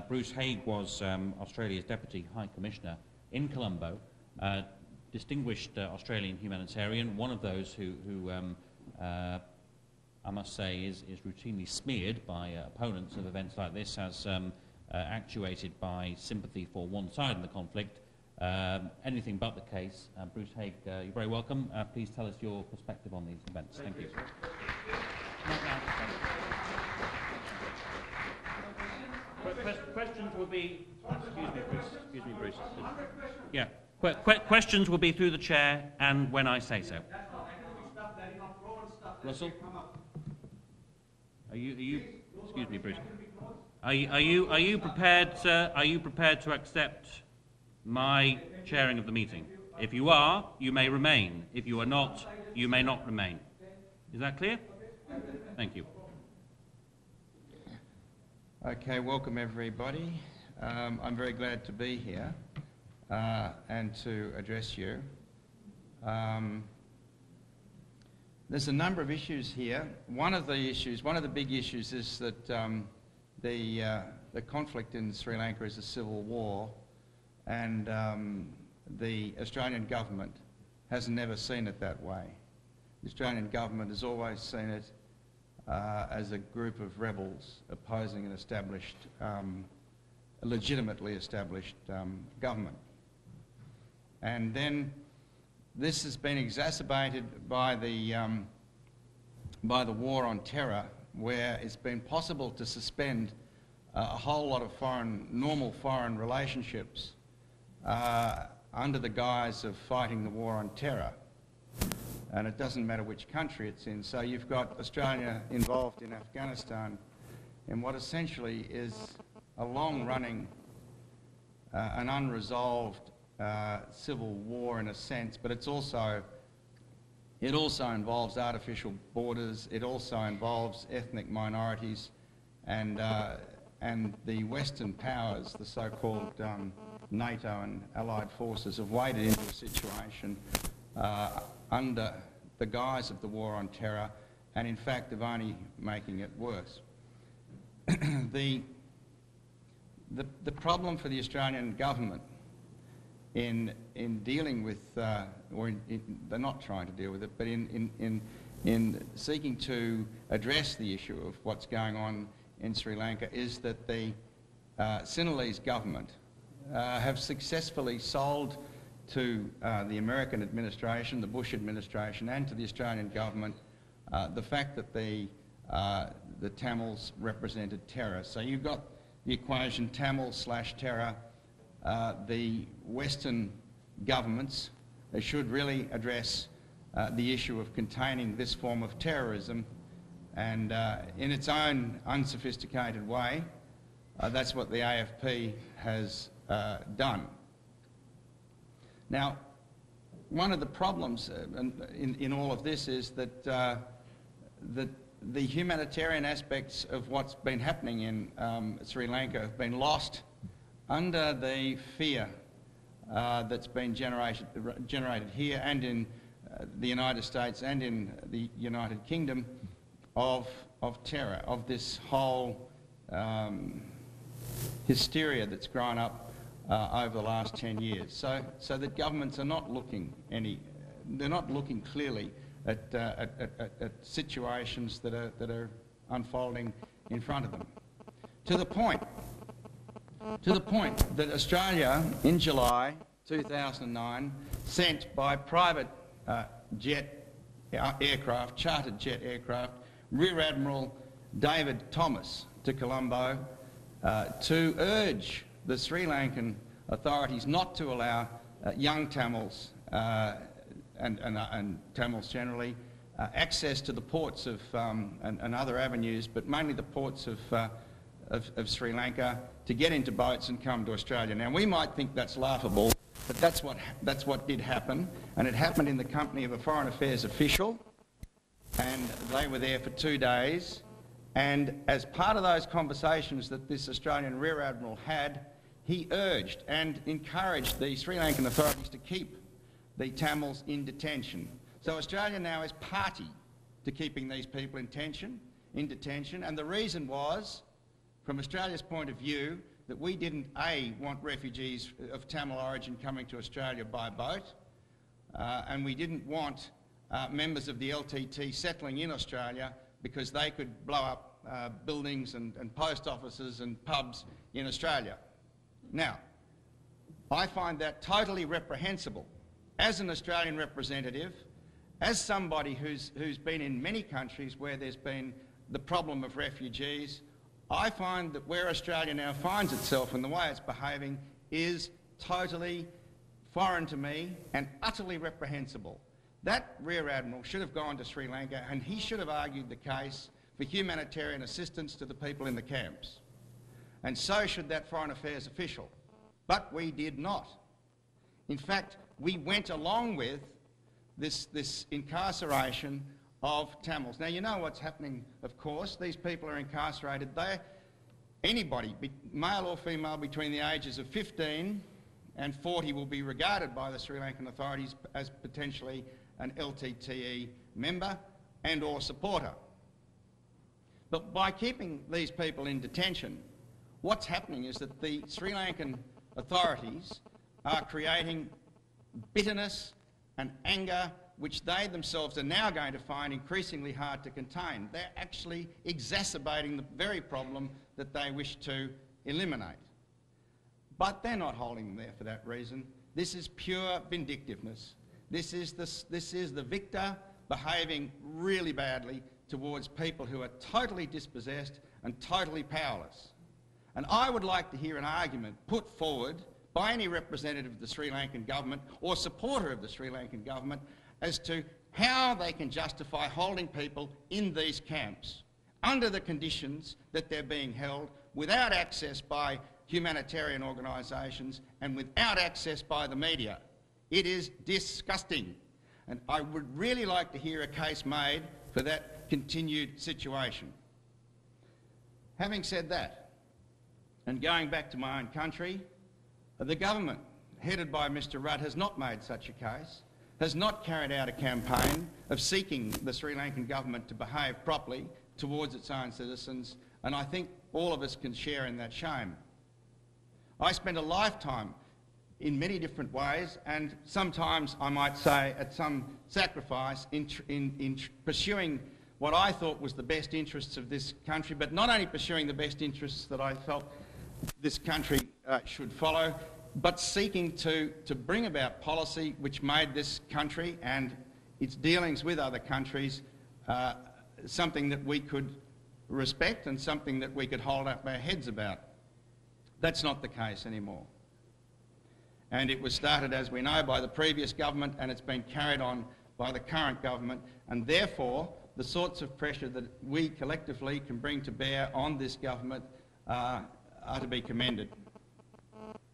Bruce Haigh was Australia's Deputy High Commissioner in Colombo, distinguished Australian humanitarian, one of those who I must say is routinely smeared by opponents of events like this as actuated by sympathy for one side in the conflict. Anything but the case. Bruce Haigh, you're very welcome. Please tell us your perspective on these events. Thank you. Questions will be... Excuse me, Bruce. Yeah. Questions will be through the chair and when I say so. Russell? Are you excuse me, Bruce. Are you prepared, sir? Are you prepared to accept my chairing of the meeting? If you are, you may remain. If you are not, you may not remain. Is that clear? Thank you. Okay, welcome everybody. I'm very glad to be here and to address you. There's a number of issues here. One of the big issues is that the conflict in Sri Lanka is a civil war, and the Australian government has never seen it that way. The Australian government has always seen it as a group of rebels opposing an established, a legitimately established government. And then this has been exacerbated by the war on terror, where it's been possible to suspend a whole lot of normal foreign relationships under the guise of fighting the war on terror. And it doesn't matter which country it's in. So you've got Australia involved in Afghanistan in what essentially is a long-running, an unresolved civil war in a sense, but it also involves artificial borders. It also involves ethnic minorities, and the Western powers, the so-called NATO and allied forces, have waded into a situation under the guise of the war on terror, and in fact of only making it worse. The problem for the Australian government in dealing with, they're not trying to deal with it, but in seeking to address the issue of what's going on in Sri Lanka, is that the Sinhalese government have successfully sold to the American administration, the Bush administration, and to the Australian government the fact that the Tamils represented terror. So you've got the equation Tamil/terror. The Western governments should really address the issue of containing this form of terrorism, and in its own unsophisticated way, that's what the AFP has done. Now, one of the problems in all of this is that the humanitarian aspects of what's been happening in Sri Lanka have been lost under the fear that's been generated here and in the United States and in the United Kingdom of terror, of this whole hysteria that's grown up over the last 10 years. So that governments are not looking they're not looking clearly at situations that are unfolding in front of them. To the point that Australia, in July 2009, sent by private jet aircraft, chartered jet aircraft, Rear Admiral David Thomas to Colombo to urge the Sri Lankan authorities not to allow young Tamils and Tamils generally access to the ports of and other avenues, but mainly the ports of Sri Lanka, to get into boats and come to Australia. Now, we might think that's laughable, but that's what did happen, and it happened in the company of a Foreign Affairs official, and they were there for 2 days. And as part of those conversations that this Australian Rear Admiral had, he urged and encouraged the Sri Lankan authorities to keep the Tamils in detention. So Australia now is party to keeping these people in detention, and the reason was, from Australia's point of view, that we didn't, A, want refugees of Tamil origin coming to Australia by boat, and we didn't want members of the LTT settling in Australia because they could blow up buildings and post offices and pubs in Australia. Now, I find that totally reprehensible. As an Australian representative, as somebody who's been in many countries where there's been the problem of refugees, I find that where Australia now finds itself and the way it's behaving is totally foreign to me and utterly reprehensible. That Rear Admiral should have gone to Sri Lanka and he should have argued the case for humanitarian assistance to the people in the camps. And so should that Foreign Affairs official. But we did not. In fact, we went along with this incarceration of Tamils. Now, you know what's happening, of course. These people are incarcerated. Anybody, male or female, between the ages of 15 and 40 will be regarded by the Sri Lankan authorities as potentially an LTTE member and or supporter. But by keeping these people in detention, what's happening is that the Sri Lankan authorities are creating bitterness and anger which they themselves are now going to find increasingly hard to contain. They're actually exacerbating the very problem that they wish to eliminate. But they're not holding them there for that reason. This is pure vindictiveness. This is the victor behaving really badly towards people who are totally dispossessed and totally powerless. And I would like to hear an argument put forward by any representative of the Sri Lankan government or supporter of the Sri Lankan government as to how they can justify holding people in these camps under the conditions that they're being held, without access by humanitarian organisations and without access by the media. It is disgusting. And I would really like to hear a case made for that continued situation. Having said that, and going back to my own country, the government, headed by Mr Rudd, has not made such a case, has not carried out a campaign of seeking the Sri Lankan government to behave properly towards its own citizens, and I think all of us can share in that shame. I spent a lifetime in many different ways, and sometimes I might say at some sacrifice in pursuing what I thought was the best interests of this country, but not only pursuing the best interests that I felt this country should follow, but seeking to bring about policy which made this country and its dealings with other countries something that we could respect and something that we could hold up our heads about. That's not the case anymore. And it was started, as we know, by the previous government, and it's been carried on by the current government, and therefore the sorts of pressure that we collectively can bring to bear on this government are to be commended.